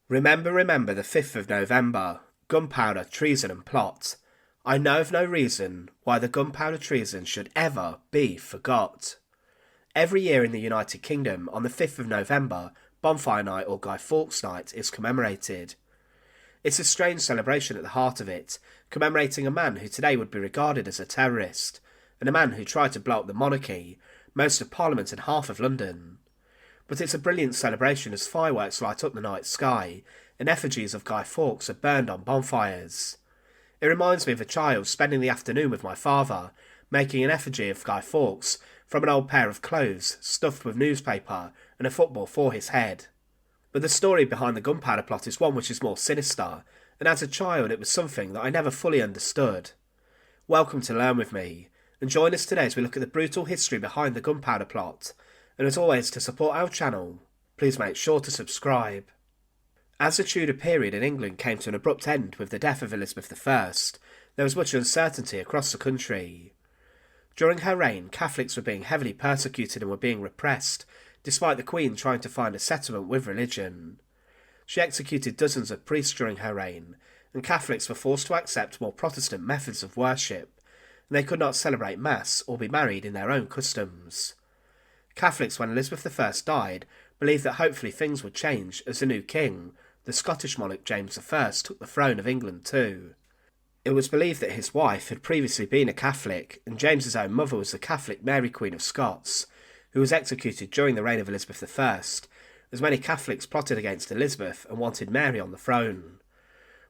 Remember, remember the 5th of November, Gunpowder, Treason and Plot. I know of no reason why the gunpowder treason should ever be forgot. Every year in the United Kingdom, on the 5th of November, Bonfire Night or Guy Fawkes Night is commemorated. It's a strange celebration at the heart of it, commemorating a man who today would be regarded as a terrorist, and a man who tried to blow up the monarchy, most of Parliament and half of London. But it's a brilliant celebration as fireworks light up the night sky, and effigies of Guy Fawkes are burned on bonfires. It reminds me of a child spending the afternoon with my father, making an effigy of Guy Fawkes from an old pair of clothes stuffed with newspaper and a football for his head. But the story behind the Gunpowder Plot is one which is more sinister, and as a child it was something that I never fully understood. Welcome to Learn With Me, and join us today as we look at the brutal history behind the Gunpowder Plot, and as always, to support our channel, please make sure to subscribe. As the Tudor period in England came to an abrupt end with the death of Elizabeth I, there was much uncertainty across the country. During her reign, Catholics were being heavily persecuted and were being repressed, despite the Queen trying to find a settlement with religion. She executed dozens of priests during her reign, and Catholics were forced to accept more Protestant methods of worship, and they could not celebrate Mass or be married in their own customs. Catholics, when Elizabeth I died, believed that hopefully things would change as the new king, the Scottish monarch James I, took the throne of England too. It was believed that his wife had previously been a Catholic, and James's own mother was the Catholic Mary Queen of Scots, who was executed during the reign of Elizabeth I, as many Catholics plotted against Elizabeth and wanted Mary on the throne.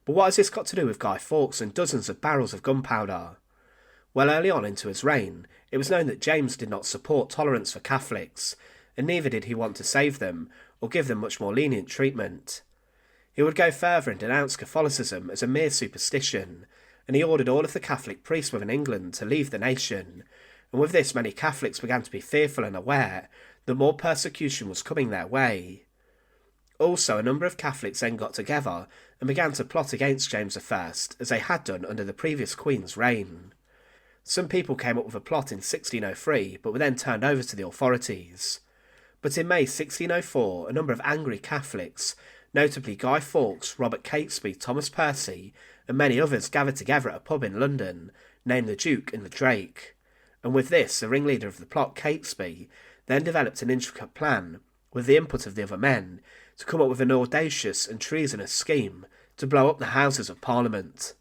But what has this got to do with Guy Fawkes and dozens of barrels of gunpowder? Well, early on into his reign, it was known that James did not support tolerance for Catholics, and neither did he want to save them or give them much more lenient treatment. He would go further and denounce Catholicism as a mere superstition, and he ordered all of the Catholic priests within England to leave the nation, and with this many Catholics began to be fearful and aware that more persecution was coming their way. Also, a number of Catholics then got together and began to plot against James I, as they had done under the previous Queen's reign. Some people came up with a plot in 1603, but were then turned over to the authorities. But in May 1604, a number of angry Catholics, notably Guy Fawkes, Robert Catesby, Thomas Percy, and many others, gathered together at a pub in London, named the Duke and the Drake. And with this, the ringleader of the plot, Catesby, then developed an intricate plan, with the input of the other men, to come up with an audacious and treasonous scheme to blow up the Houses of Parliament.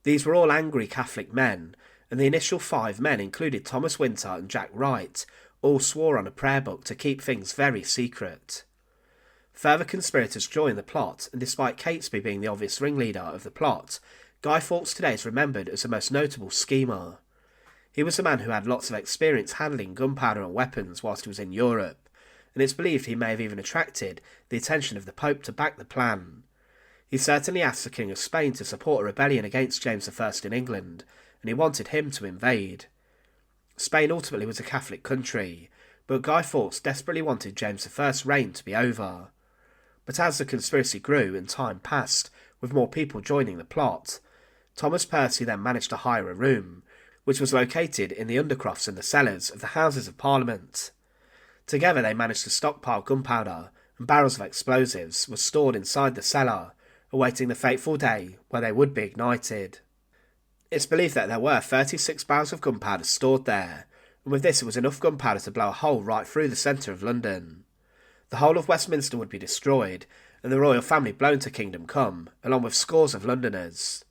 These were all angry Catholic men, and the initial 5 men included Thomas Winter and Jack Wright, all swore on a prayer book to keep things very secret. Further conspirators joined the plot, and despite Catesby being the obvious ringleader of the plot, Guy Fawkes today is remembered as the most notable schemer. He was a man who had lots of experience handling gunpowder and weapons whilst he was in Europe, and it's believed he may have even attracted the attention of the Pope to back the plan. He certainly asked the King of Spain to support a rebellion against James I in England, and he wanted him to invade. Spain ultimately was a Catholic country, but Guy Fawkes desperately wanted James I's reign to be over. But as the conspiracy grew and time passed, with more people joining the plot, Thomas Percy then managed to hire a room, which was located in the undercrofts and the cellars of the Houses of Parliament. Together they managed to stockpile gunpowder, and barrels of explosives were stored inside the cellar, awaiting the fateful day where they would be ignited. It's believed that there were 36 barrels of gunpowder stored there, and with this it was enough gunpowder to blow a hole right through the centre of London. The whole of Westminster would be destroyed, and the royal family blown to Kingdom Come, along with scores of Londoners.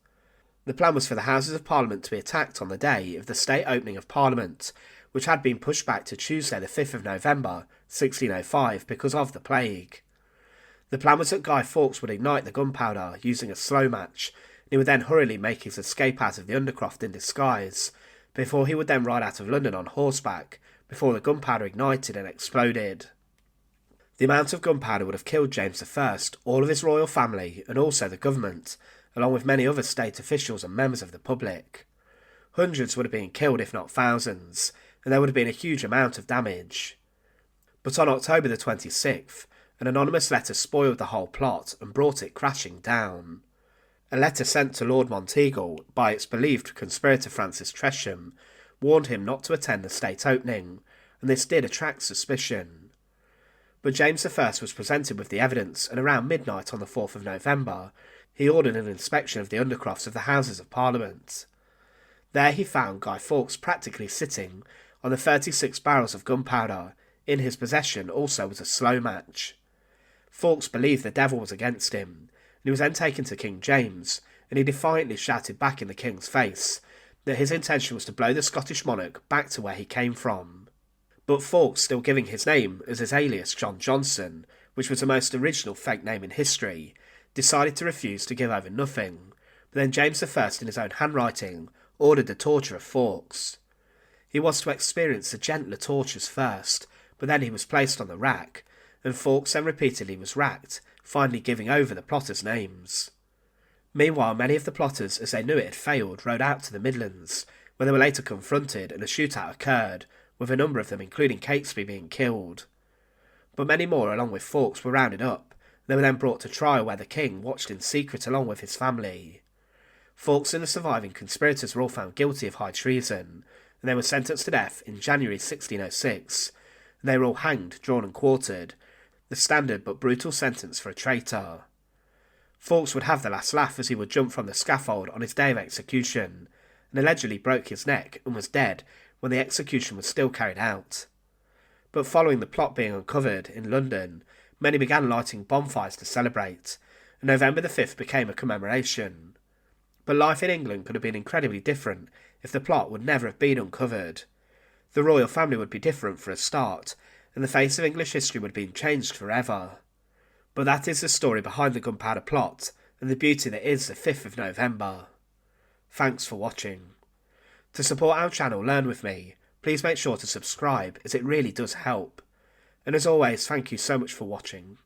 The plan was for the Houses of Parliament to be attacked on the day of the state opening of Parliament, which had been pushed back to Tuesday the 5th of November, 1605, because of the plague. The plan was that Guy Fawkes would ignite the gunpowder using a slow match, and he would then hurriedly make his escape out of the undercroft in disguise, before he would then ride out of London on horseback, before the gunpowder ignited and exploded. The amount of gunpowder would have killed James I, all of his royal family, and also the government, along with many other state officials and members of the public. Hundreds would have been killed, if not thousands, and there would have been a huge amount of damage. But on October the 26th, an anonymous letter spoiled the whole plot and brought it crashing down. A letter sent to Lord Monteagle by its believed conspirator Francis Tresham warned him not to attend the state opening, and this did attract suspicion. But James I was presented with the evidence, and around midnight on the 4th of November, he ordered an inspection of the undercrofts of the Houses of Parliament. There he found Guy Fawkes practically sitting on the 36 barrels of gunpowder. In his possession also was a slow match. Fawkes believed the devil was against him, and he was then taken to King James, and he defiantly shouted back in the king's face that his intention was to blow the Scottish monarch back to where he came from. But Fawkes, still giving his name as his alias John Johnson, which was the most original fake name in history, decided to refuse to give over nothing. But then James I, in his own handwriting, ordered the torture of Fawkes. He was to experience the gentler tortures first, but then he was placed on the rack, and Fawkes then repeatedly was racked, finally giving over the plotters' names. Meanwhile, many of the plotters, as they knew it had failed, rode out to the Midlands, where they were later confronted and a shootout occurred, with a number of them, including Catesby, being killed. But many more, along with Fawkes, were rounded up. They were then brought to trial, where the king watched in secret along with his family. Fawkes and the surviving conspirators were all found guilty of high treason, and they were sentenced to death in January 1606, and they were all hanged, drawn and quartered, the standard but brutal sentence for a traitor. Fawkes would have the last laugh as he would jump from the scaffold on his day of execution, and allegedly broke his neck and was dead when the execution was still carried out. But following the plot being uncovered in London, many began lighting bonfires to celebrate, and November the 5th became a commemoration. But life in England could have been incredibly different if the plot would never have been uncovered. The royal family would be different for a start, and the face of English history would have been changed forever. But that is the story behind the Gunpowder Plot, and the beauty that is the 5th of November. Thanks for watching. To support our channel Learn With Me, please make sure to subscribe, as it really does help. And as always, thank you so much for watching.